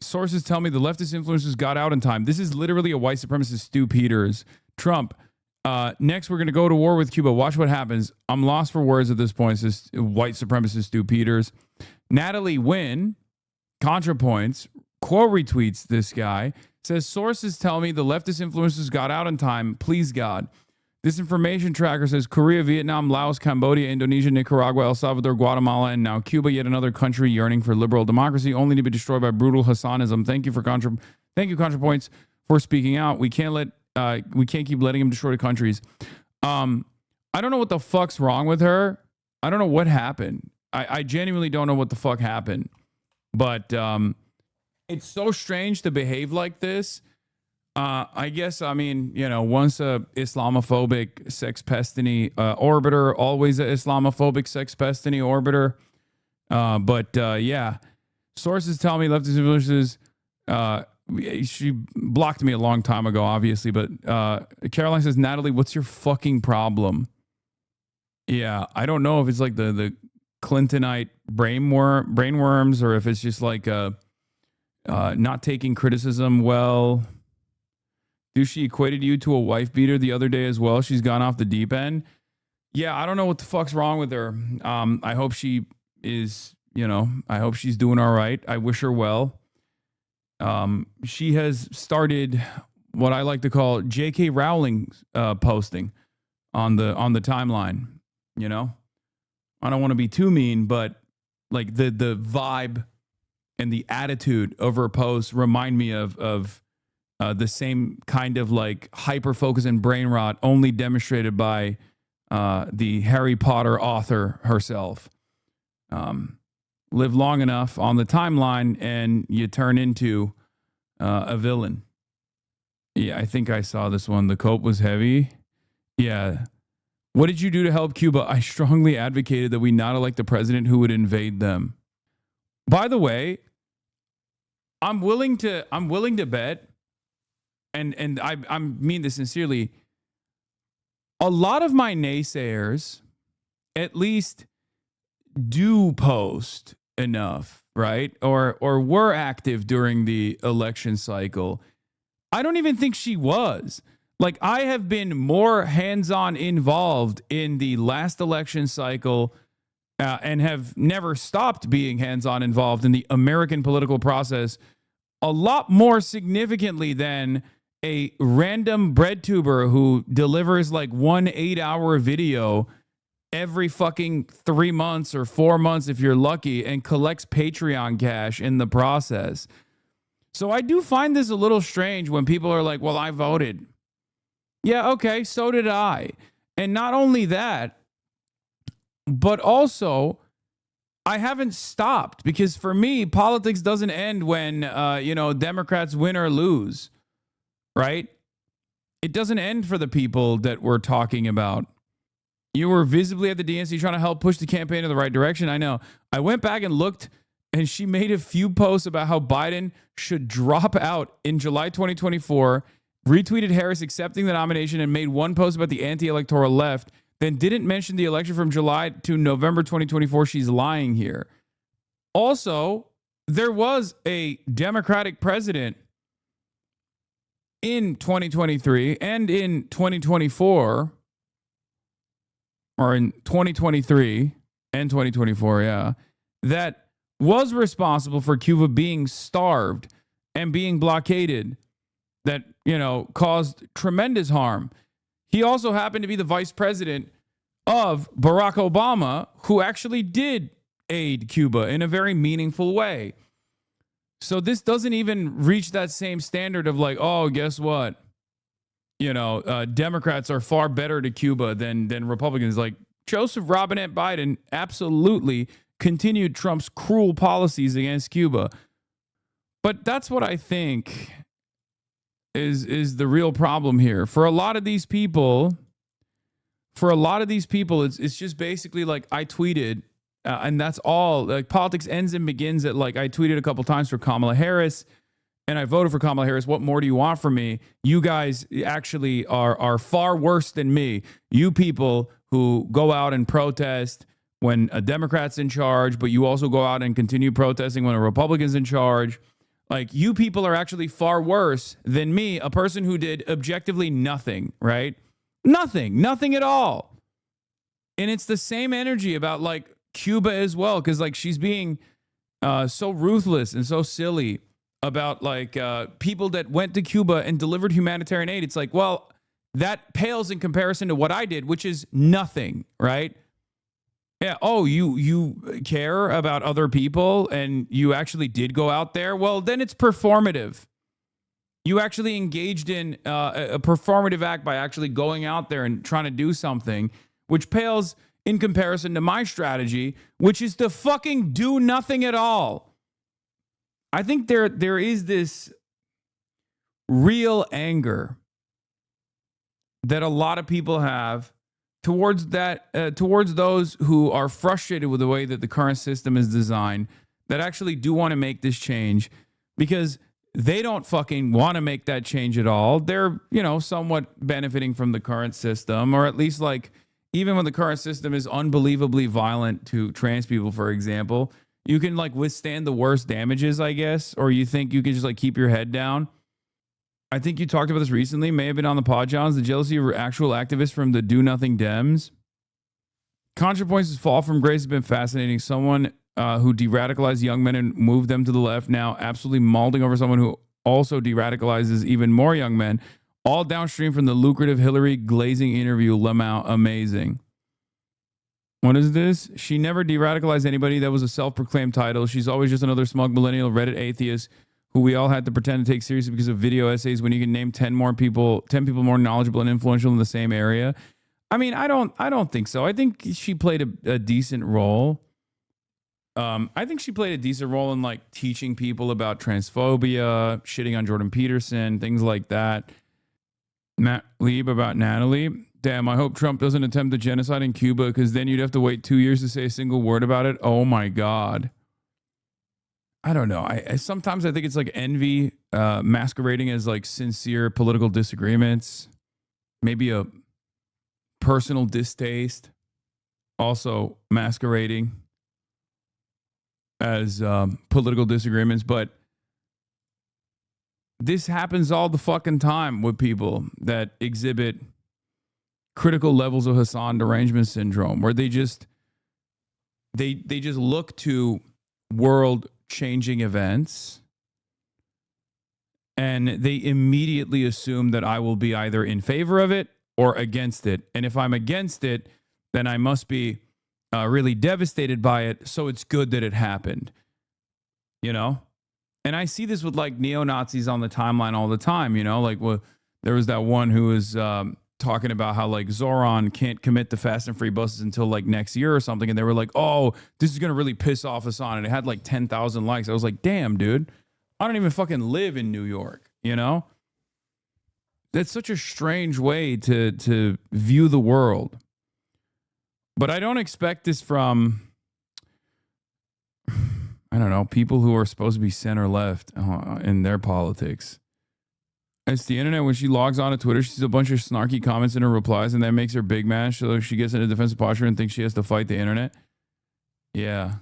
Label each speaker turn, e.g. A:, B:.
A: Sources tell me the leftist influencers got out in time. This is literally a white supremacist Stu Peters. Trump. Next, we're going to go to war with Cuba. Watch what happens. I'm lost for words at this point. Says white supremacist Stu Peters. Natalie Wynn, ContraPoints, quote retweets this guy. Says, sources tell me the leftist influencers got out in time. Please, God. This information tracker says Korea, Vietnam, Laos, Cambodia, Indonesia, Nicaragua, El Salvador, Guatemala, and now Cuba, yet another country yearning for liberal democracy, only to be destroyed by brutal Hasanism. Thank you, ContraPoints, for speaking out. We can't keep letting him destroy the countries. I don't know what the fuck's wrong with her. I don't know what happened. I genuinely don't know what the fuck happened. But it's so strange to behave like this. I guess, I mean, you know, once a Islamophobic sex pestiny orbiter, always a Islamophobic sex pestiny orbiter. Yeah, sources tell me leftist influencers, she blocked me a long time ago, obviously, but Caroline says, Natalie, what's your fucking problem? Yeah, I don't know if it's like the Clintonite brainworms or if it's just like not taking criticism well. Dude, she equated you to a wife beater the other day as well. She's gone off the deep end. Yeah, I don't know what the fuck's wrong with her. I hope she is, you know, I hope she's doing all right. I wish her well. She has started what I like to call J.K. Rowling posting on the timeline. You know, I don't want to be too mean, but like the vibe and the attitude of her posts remind me of the same kind of like hyper focus and brain rot, only demonstrated by the Harry Potter author herself. Live long enough on the timeline and you turn into a villain. Yeah, I think I saw this one. The cope was heavy. Yeah. What did you do to help Cuba? I strongly advocated that we not elect the president who would invade them. By the way, I'm willing to bet, and I mean this sincerely, a lot of my naysayers at least do post enough, right? Or were active during the election cycle. I don't even think she was. Like, I have been more hands-on involved in the last election cycle and have never stopped being hands-on involved in the American political process a lot more significantly than a random bread tuber who delivers like 1 8-hour video every fucking 3 months or 4 months if you're lucky and collects Patreon cash in the process. So I do find this a little strange when people are like, well, I voted. Yeah, okay, so did I. And not only that, but also I haven't stopped, because for me, politics doesn't end when, Democrats win or lose, right? It doesn't end for the people that we're talking about. You were visibly at the DNC trying to help push the campaign in the right direction. I know. I went back and looked, and she made a few posts about how Biden should drop out in July 2024, retweeted Harris accepting the nomination, and made one post about the anti-electoral left, then didn't mention the election from July to November 2024. She's lying here. Also, there was a Democratic president in 2023 and in 2024, or in 2023 and 2024, yeah, that was responsible for Cuba being starved and being blockaded, that, caused tremendous harm. He also happened to be the vice president of Barack Obama, who actually did aid Cuba in a very meaningful way. So this doesn't even reach that same standard of like, oh, guess what? Democrats are far better to Cuba than Republicans. Like, Joseph Robinette Biden absolutely continued Trump's cruel policies against Cuba. But that's what I think is the real problem here. For a lot of these people, it's just basically like, I tweeted, and that's all. Like, politics ends and begins at like, I tweeted a couple times for Kamala Harris, and I voted for Kamala Harris. What more do you want from me? You guys actually are far worse than me. You people who go out and protest when a Democrat's in charge, but you also go out and continue protesting when a Republican's in charge. Like, you people are actually far worse than me, a person who did objectively nothing, right? Nothing at all. And it's the same energy about like Cuba as well, because like she's being so ruthless and so silly about like people that went to Cuba and delivered humanitarian aid. It's like, well, that pales in comparison to what I did, which is nothing, right? Yeah. Oh, you care about other people and you actually did go out there? Well, then it's performative. You actually engaged in a performative act by actually going out there and trying to do something, which pales in comparison to my strategy, which is to fucking do nothing at all. I think there is this real anger that a lot of people have towards those who are frustrated with the way that the current system is designed, that actually do want to make this change, because they don't fucking want to make that change at all. They're, somewhat benefiting from the current system, or at least like, even when the current system is unbelievably violent to trans people, for example, you can like withstand the worst damages, I guess, or you think you can just like keep your head down. I think you talked about this recently, may have been on the pod, Johns, the jealousy of actual activists from the do nothing Dems. ContraPoints' fall from grace has been fascinating. Someone who de-radicalized young men and moved them to the left, now absolutely mauling over someone who also de-radicalizes even more young men, all downstream from the lucrative Hillary glazing interview. Lemau, amazing. What is this? She never de-radicalized anybody. That was a self-proclaimed title. She's always just another smug millennial Reddit atheist who we all had to pretend to take seriously because of video essays, when you can name 10 people more knowledgeable and influential in the same area. I mean, I don't think so. I think she played a decent role. I think she played a decent role in like teaching people about transphobia, shitting on Jordan Peterson, things like that. Matt Lieb about Natalie. Damn, I hope Trump doesn't attempt a genocide in Cuba, because then you'd have to wait 2 years to say a single word about it. Oh my God. I don't know. I sometimes I think it's like envy masquerading as like sincere political disagreements, maybe a personal distaste, also masquerading as political disagreements. But this happens all the fucking time with people that exhibit critical levels of Hasan derangement syndrome, where they just look to world changing events and they immediately assume that I will be either in favor of it or against it. And if I'm against it, then I must be really devastated by it. So it's good that it happened, And I see this with like neo-Nazis on the timeline all the time, like there was that one who was talking about how like Zoran can't commit to Fast and Free buses until like next year or something. And they were like, oh, this is going to really piss off Hasan. And it had like 10,000 likes. I was like, damn, dude, I don't even fucking live in New York. That's such a strange way to view the world. But I don't expect this from, I don't know, people who are supposed to be center left in their politics. It's the internet. When she logs on to Twitter, she sees a bunch of snarky comments in her replies, and that makes her big mad. So she gets in a defensive posture and thinks she has to fight the internet. Yeah.